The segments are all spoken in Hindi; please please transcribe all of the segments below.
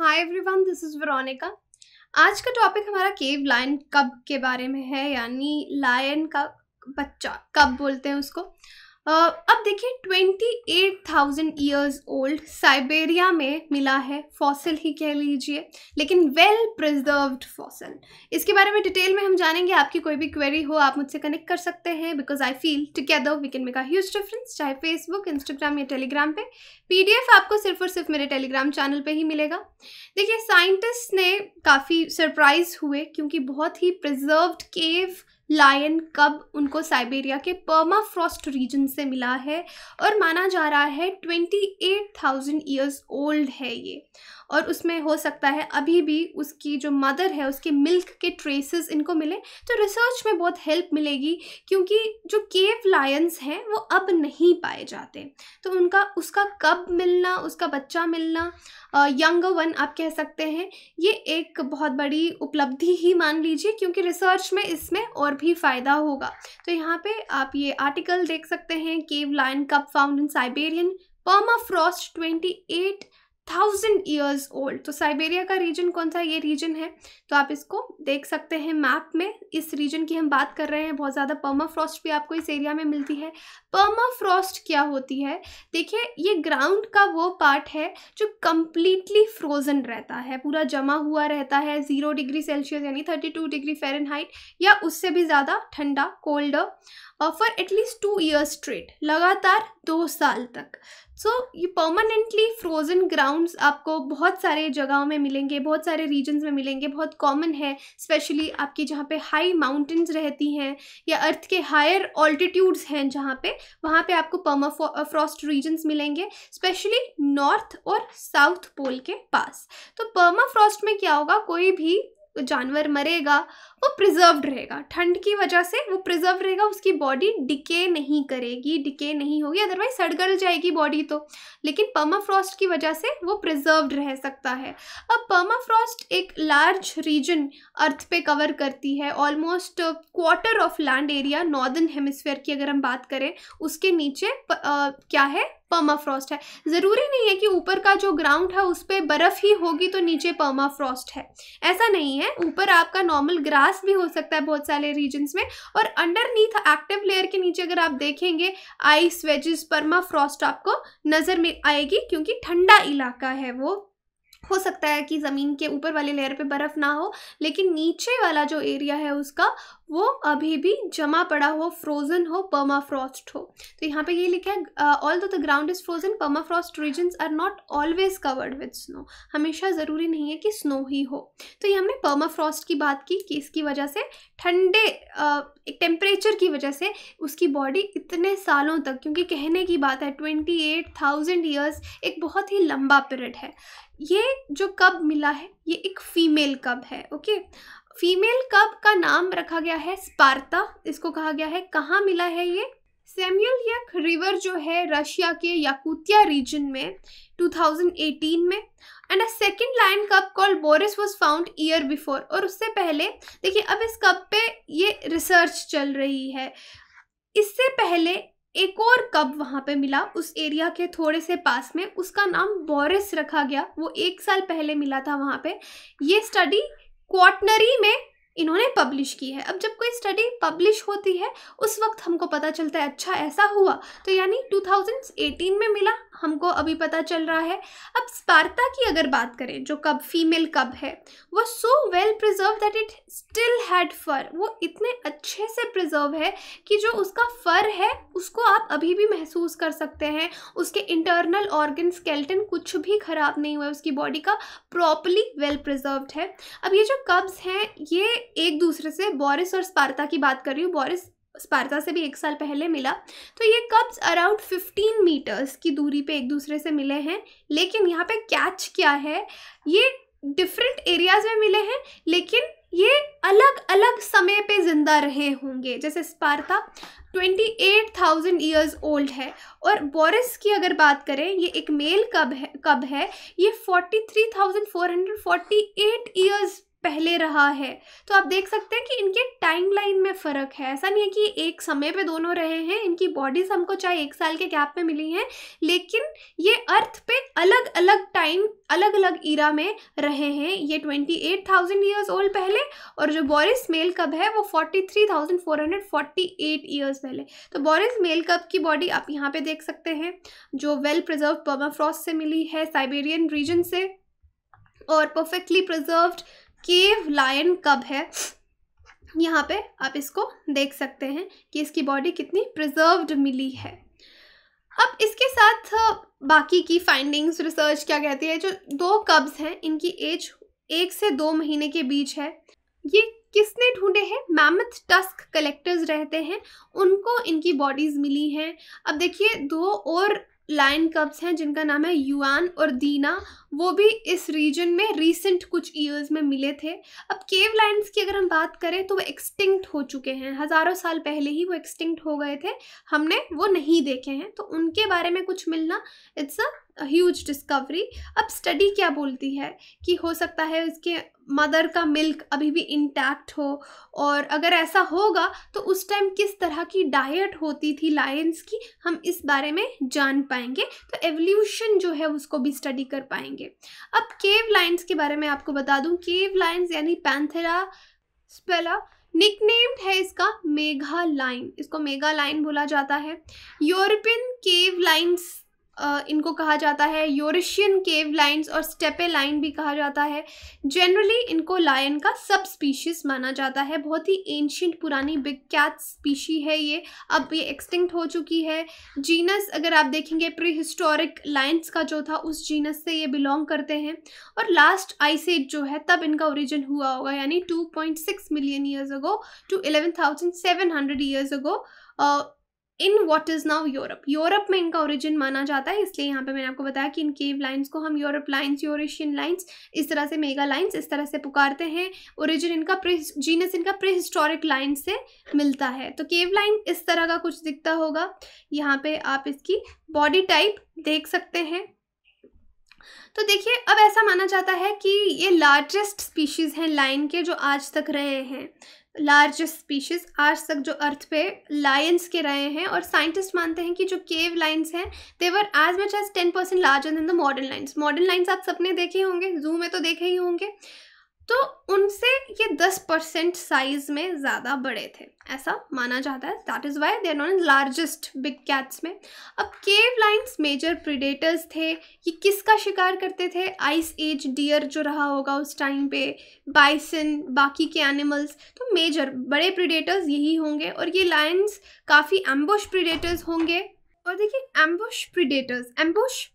Hi everyone, this is Veronica. आज का टॉपिक हमारा केव लायन कब के बारे में है, यानी लायन का बच्चा कब बोलते हैं उसको। अब देखिए 28,000 ईयर्स ओल्ड साइबेरिया में मिला है, फॉसिल ही कह लीजिए, लेकिन वेल प्रिजर्व्ड फॉसिल। इसके बारे में डिटेल में हम जानेंगे। आपकी कोई भी क्वेरी हो आप मुझसे कनेक्ट कर सकते हैं, because I feel together we can make a huge difference. चाहे फेसबुक, इंस्टाग्राम या टेलीग्राम पे। पीडीएफ आपको सिर्फ और सिर्फ मेरे टेलीग्राम चैनल पे ही मिलेगा। देखिए साइंटिस्ट ने काफ़ी सरप्राइज हुए क्योंकि बहुत ही प्रिजर्व्ड केव लायन कब उनको साइबेरिया के पर्माफ्रॉस्ट रीजन से मिला है और माना जा रहा है 28,000 ईयर्स ओल्ड है ये। और उसमें हो सकता है अभी भी उसकी जो मदर है उसके मिल्क के ट्रेसेस इनको मिले, तो रिसर्च में बहुत हेल्प मिलेगी क्योंकि जो केव लायंस हैं वो अब नहीं पाए जाते। तो उसका कब मिलना, उसका बच्चा मिलना, यंगर वन आप कह सकते हैं, ये एक बहुत बड़ी उपलब्धि ही मान लीजिए क्योंकि रिसर्च में इसमें और भी फ़ायदा होगा। तो यहाँ पे आप ये आर्टिकल देख सकते हैं, केव लायन कब found in Siberian permafrost 28,000 years old. तो साइबेरिया का रीजन कौन सा, ये रीजन है। तो आप इसको देख सकते हैं मैप में, इस रीजन की हम बात कर रहे हैं। बहुत ज़्यादा पर्माफ्रॉस्ट भी आपको इस एरिया में मिलती है। पर्माफ्रॉस्ट क्या होती है, देखिए ये ग्राउंड का वो पार्ट है जो कंप्लीटली फ्रोजन रहता है, पूरा जमा हुआ रहता है 0 डिग्री सेल्सियस यानी 32 डिग्री फ़ारेनहाइट या उससे भी ज़्यादा ठंडा, colder, for at least 2 years straight, लगातार 2 साल तक। सो ये परमानेंटली फ्रोजन ग्राउंड्स आपको बहुत सारे जगहों में मिलेंगे, बहुत सारे रीजन्स में मिलेंगे। बहुत कॉमन है, स्पेशली आपकी जहाँ पे हाई माउंटेन्स रहती हैं या अर्थ के हायर ऑल्टीट्यूड्स हैं जहाँ पे, वहाँ पे आपको पर्माफ्रॉस्ट रीजन्स मिलेंगे, स्पेशली नॉर्थ और साउथ पोल के पास। तो पर्माफ्रॉस्ट में क्या होगा, कोई भी जानवर मरेगा वो प्रिजर्व्ड रहेगा, ठंड की वजह से वो प्रिजर्व रहेगा, उसकी बॉडी डिके नहीं करेगी, डिके नहीं होगी, अदरवाइज सड़ गल जाएगी बॉडी तो। लेकिन पर्माफ्रॉस्ट की वजह से वो प्रिजर्व्ड रह सकता है। अब पर्माफ्रॉस्ट एक लार्ज रीजन अर्थ पे कवर करती है, almost quarter of land area northern hemisphere की अगर हम बात करें, उसके नीचे क्या है, पर्माफ्रॉस्ट है। ज़रूरी नहीं है कि ऊपर का जो ग्राउंड है उस पर बर्फ़ ही होगी तो नीचे पर्माफ्रॉस्ट है, ऐसा नहीं है। ऊपर आपका नॉर्मल ग्रास भी हो सकता है बहुत सारे रीजन्स में, और अंडरनीथ एक्टिव लेयर के नीचे अगर आप देखेंगे आइस वेजेस, पर्माफ्रॉस्ट आपको नज़र में आएगी क्योंकि ठंडा इलाका है वो। हो सकता है कि ज़मीन के ऊपर वाले लेयर पे बर्फ़ ना हो, लेकिन नीचे वाला जो एरिया है उसका वो अभी भी जमा पड़ा हो, फ्रोजन हो, पर्माफ्रॉस्ट हो। तो यहाँ पे ये लिखा है, although the ground is frozen, permafrost regions are not always covered with snow. हमेशा ज़रूरी नहीं है कि स्नो ही हो। तो ये हमने पर्माफ्रॉस्ट की बात की कि इसकी वजह से ठंडे टेम्परेचर की वजह से उसकी बॉडी इतने सालों तक, क्योंकि कहने की बात है 28,000 ईयर्स एक बहुत ही लंबा पीरियड है। ये जो कब मिला है ये एक फीमेल कब है, ओके। फीमेल कब का नाम रखा गया है स्पार्ता, इसको कहा गया है। कहाँ मिला है ये, सेम्युलयक रिवर जो है रशिया के याकुतिया रीजन में 2018 में। एंड अ सेकेंड लायन कब called Boris was found year before. और उससे पहले देखिए, अब इस कब पे ये रिसर्च चल रही है। इससे पहले एक और कब वहाँ पे मिला उस एरिया के थोड़े से पास में, उसका नाम बोरिस रखा गया, वो 1 साल पहले मिला था वहाँ पे। ये स्टडी क्वाटनरी में इन्होंने पब्लिश की है। अब जब कोई स्टडी पब्लिश होती है उस वक्त हमको पता चलता है अच्छा ऐसा हुआ, तो यानी 2018 में मिला, हमको अभी पता चल रहा है। अब स्पार्ता की अगर बात करें, जो कब फीमेल कब है, वो so well preserve that it still had fur. वो इतने अच्छे से प्रिजर्व है कि जो उसका फर है उसको आप अभी भी महसूस कर सकते हैं। उसके इंटरनल ऑर्गन, स्केलेटन कुछ भी खराब नहीं हुआ है, उसकी बॉडी का प्रॉपर्ली वेल प्रिजर्व्ड है। अब ये जो कब्स हैं ये एक दूसरे से, बोरिस और स्पार्ता की बात कर रही हूँ, बोरिस स्पार्ता से भी 1 साल पहले मिला, तो ये कब्स अराउंड 15 मीटर्स की दूरी पे एक दूसरे से मिले हैं। लेकिन यहाँ पे कैच क्या है, ये डिफरेंट एरियाज में मिले हैं लेकिन ये अलग अलग समय पे जिंदा रहे होंगे। जैसे स्पार्ता 28,000 ईयर्स ओल्ड है और बोरिस की अगर बात करें, ये एक मेल कब है, ये 43,448 ईयर्स पहले रहा है। तो आप देख सकते हैं कि इनके टाइमलाइन में फ़र्क है। ऐसा नहीं है कि एक समय पे दोनों रहे हैं, इनकी बॉडीज़ हमको चाहे 1 साल के गैप में मिली हैं, लेकिन ये अर्थ पे अलग अलग टाइम अलग अलग ईरा में रहे हैं। ये 28,000 ईयर्स ओल्ड पहले, और जो बोरिस मेल कब है वो 43,448 ईयर्स पहले। तो बोरिस मेल कब की बॉडी आप यहाँ पे देख सकते हैं, जो वेल प्रिजर्व पर्माफ्रॉस्ट से मिली है, साइबेरियन रीजन से, और परफेक्टली प्रिजर्व्ड केव लायन कब है। यहाँ पे आप इसको देख सकते हैं कि इसकी बॉडी कितनी प्रिजर्व्ड मिली है। अब इसके साथ बाकी की फाइंडिंग्स, रिसर्च क्या कहती है, जो 2 कब्स हैं इनकी एज 1 से 2 महीने के बीच है। ये किसने ढूंढे हैं? मैमथ टस्क कलेक्टर्स रहते हैं, उनको इनकी बॉडीज मिली हैं। अब देखिए 2 और लायन कब्स हैं जिनका नाम है युआन और दीना, वो भी इस रीजन में रीसेंट कुछ ईयर्स में मिले थे। अब केव लायंस की अगर हम बात करें तो वो एक्सटिंक्ट हो चुके हैं, हज़ारों साल पहले ही वो एक्सटिंक्ट हो गए थे, हमने वो नहीं देखे हैं। तो उनके बारे में कुछ मिलना, इट्स अ ह्यूज डिस्कवरी। अब स्टडी क्या बोलती है कि हो सकता है इसके मदर का मिल्क अभी भी इंटैक्ट हो, और अगर ऐसा होगा तो उस टाइम किस तरह की डाइट होती थी लायंस की, हम इस बारे में जान पाएंगे। तो एवोल्यूशन जो है उसको भी स्टडी कर पाएंगे। अब केव लायंस के बारे में आपको बता दूं, केव लायंस यानी पैंथेरा स्पेला निकनेम्ड है इसका मेगा लाइन, इसको मेगा लाइन बोला जाता है। यूरोपियन केव लाइन्स इनको कहा जाता है, यूरेशियन केव लाइन्स और स्टेपे लाइन भी कहा जाता है। जनरली इनको लायन का सब स्पीशीज माना जाता है। बहुत ही एंशियंट पुरानी बिग कैट स्पीशी है ये, अब ये एक्सटिंक्ट हो चुकी है। जीनस अगर आप देखेंगे प्री हिस्टोरिक लायंस का जो था उस जीनस से ये बिलोंग करते हैं, और लास्ट आइस एज जो है तब इनका ओरिजिन हुआ होगा, यानी 2.6 million years ago to 11,700 years ago in what is now Europe. Europe में इनका ओरिजिन माना जाता है, इसलिए यहाँ पे मैंने आपको बताया कि इन केव लाइन्स को हम यूरोप लाइन्स, यूरेशियन लाइन्स, इस तरह से मेगा लाइन्स इस तरह से पुकारते हैं। ओरिजिन इनका जीनस इनका प्री हिस्टोरिक लाइन से मिलता है। तो केव लाइन इस तरह का कुछ दिखता होगा। यहाँ पे आप इसकी बॉडी टाइप देख सकते हैं। तो देखिए अब ऐसा माना जाता है कि ये लार्जेस्ट स्पीशीज़ हैं लायन के जो आज तक रहे हैं, लार्जेस्ट स्पीशीज आज तक जो अर्थ पे लायंस के रहे हैं। और साइंटिस्ट मानते हैं कि जो केव लाइन्स हैं they were as much as 10% larger than the modern lions. Modern lions आप सबने देखे होंगे, जू में तो देखे ही होंगे, तो उनसे ये 10% साइज में ज़्यादा बड़े थे, ऐसा माना जाता है। That is why they are known as largest big cats में। अब केव लाइन्स मेजर प्रीडेटर्स थे। ये किसका शिकार करते थे? आइस एज डियर जो रहा होगा उस टाइम पे, बाइसन, बाकी के एनिमल्स, तो मेजर बड़े प्रीडेटर्स यही होंगे। और ये लायंस काफ़ी एम्बुश प्रीडेटर्स होंगे। और देखिए एम्बुश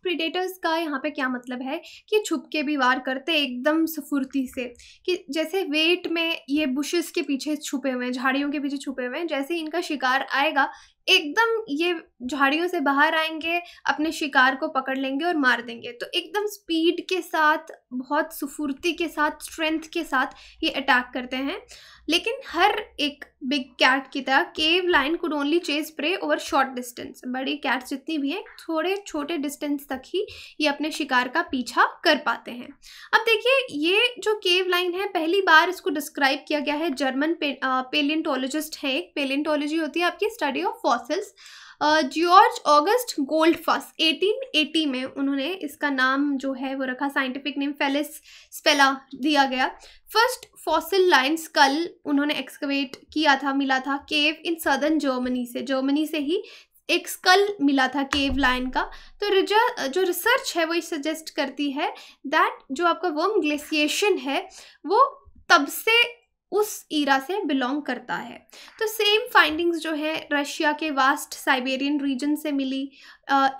प्रीडेटर्स का यहाँ पे क्या मतलब है कि छुप के भी वार करते एकदम स्फूर्ति से, कि जैसे वेट में ये बुशेस के पीछे छुपे हुए हैं, झाड़ियों के पीछे छुपे हुए हैं, जैसे ही इनका शिकार आएगा एकदम ये झाड़ियों से बाहर आएंगे, अपने शिकार को पकड़ लेंगे और मार देंगे। तो एकदम स्पीड के साथ, बहुत स्फूर्ति के साथ, स्ट्रेंथ के साथ ये अटैक करते हैं। लेकिन हर एक बिग कैट की तरह cave lion could only chase prey over short distance. बड़ी कैट्स जितनी भी हैं थोड़े छोटे डिस्टेंस तक ही ये अपने शिकार का पीछा कर पाते हैं। अब देखिए ये जो केव लाइन है, पहली बार इसको डिस्क्राइब किया गया है जर्मन पेलियोंटोलॉजिस्ट है, एक पेलियोंटोलॉजी होती है आपकी study of fossils, Georg August Goldfuss 1880 में उन्होंने इसका नाम जो है वो रखा, साइंटिफिक नेम फेलिस स्पेला दिया गया। फर्स्ट फॉसिल लाइन स्कल उन्होंने एक्सकवेट किया था, मिला था केव इन सदर्न जर्मनी से ही एक स्कल मिला था केव लाइन का। तो जो रिसर्च है वो ये सजेस्ट करती है दैट जो आपका वर्म ग्लेशिएशन है वो तब से उस ईरा से बिलोंग करता है। तो सेम फाइंडिंग्स जो है रशिया के वास्ट साइबेरियन रीजन से मिली,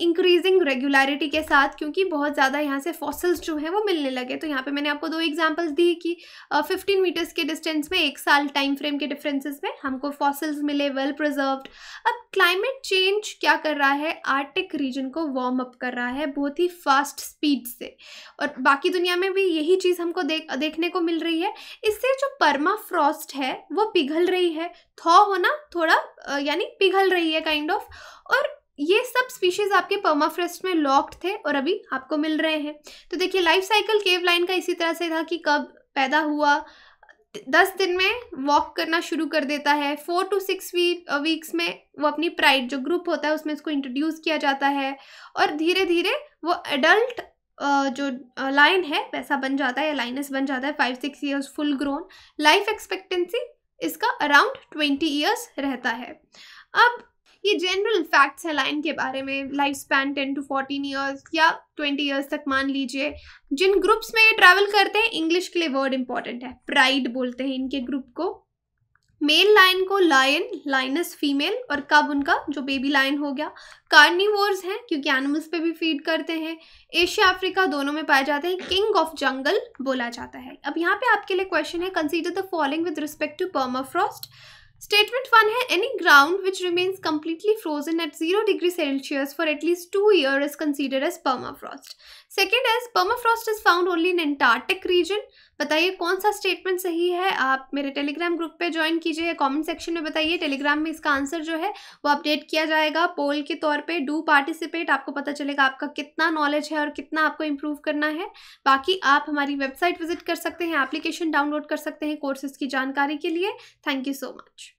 इंक्रीजिंग रेगुलरिटी के साथ, क्योंकि बहुत ज़्यादा यहाँ से फॉसिल्स जो हैं वो मिलने लगे। तो यहाँ पे मैंने आपको 2 एग्जांपल्स दी कि 15 मीटर्स के डिस्टेंस में 1 साल टाइम फ्रेम के डिफरेंसेस में हमको फॉसिल्स मिले, वेल प्रिजर्व्ड। अब क्लाइमेट चेंज क्या कर रहा है, आर्टिक रीजन को वार्म अप कर रहा है बहुत ही फास्ट स्पीड से, और बाकी दुनिया में भी यही चीज़ हमको देखने को मिल रही है। इससे जो परमाफ्रॉस्ट है वो पिघल रही है, थॉ होना थोड़ा यानी पिघल रही है काइंड ऑफ, और ये सब स्पीशीज आपके परमाफ्रॉस्ट में लॉक्ड थे और अभी आपको मिल रहे हैं। तो देखिए लाइफ साइकिल केव लाइन का इसी तरह से था कि कब पैदा हुआ 10 दिन में वॉक करना शुरू कर देता है। 4 to 6 वीक्स में वो अपनी प्राइड जो ग्रुप होता है उसमें इसको इंट्रोड्यूस किया जाता है और धीरे धीरे वो एडल्ट जो लायन है वैसा बन जाता है या लाइनस बन जाता है। 5-6 years full grown. Life expectancy इसका अराउंड 20 ईयर्स रहता है। अब ये जनरल फैक्ट्स है लायन के बारे में। लाइफ स्पैन 10 to 14 ईयर्स या 20 ईयर्स तक मान लीजिए। जिन ग्रुप्स में ये ट्रैवल करते हैं, इंग्लिश के लिए वर्ड इंपॉर्टेंट है, प्राइड बोलते हैं इनके ग्रुप को। मेल लायन को लायन, लाइनस फीमेल और कब उनका जो बेबी लायन हो गया। कार्निवोर्स हैं क्योंकि एनिमल्स पे भी फीड करते हैं। एशिया अफ्रीका दोनों में पाए जाते हैं। किंग ऑफ जंगल बोला जाता है। अब यहाँ पे आपके लिए क्वेश्चन है, consider the following with respect to permafrost. Statement 1 है, any ground which remains completely frozen at 0 degree Celsius for at least 2 years is considered as permafrost. Second is permafrost is found only in Antarctic region। बताइए कौन सा स्टेटमेंट सही है। आप मेरे टेलीग्राम ग्रुप पे ज्वाइन कीजिए या कमेंट सेक्शन में बताइए। टेलीग्राम में इसका आंसर जो है वो अपडेट किया जाएगा पोल के तौर पे। डू पार्टिसिपेट, आपको पता चलेगा आपका कितना नॉलेज है और कितना आपको इम्प्रूव करना है। बाकी आप हमारी वेबसाइट विजिट कर सकते हैं, एप्लीकेशन डाउनलोड कर सकते हैं कोर्सेज की जानकारी के लिए। Thank you so much.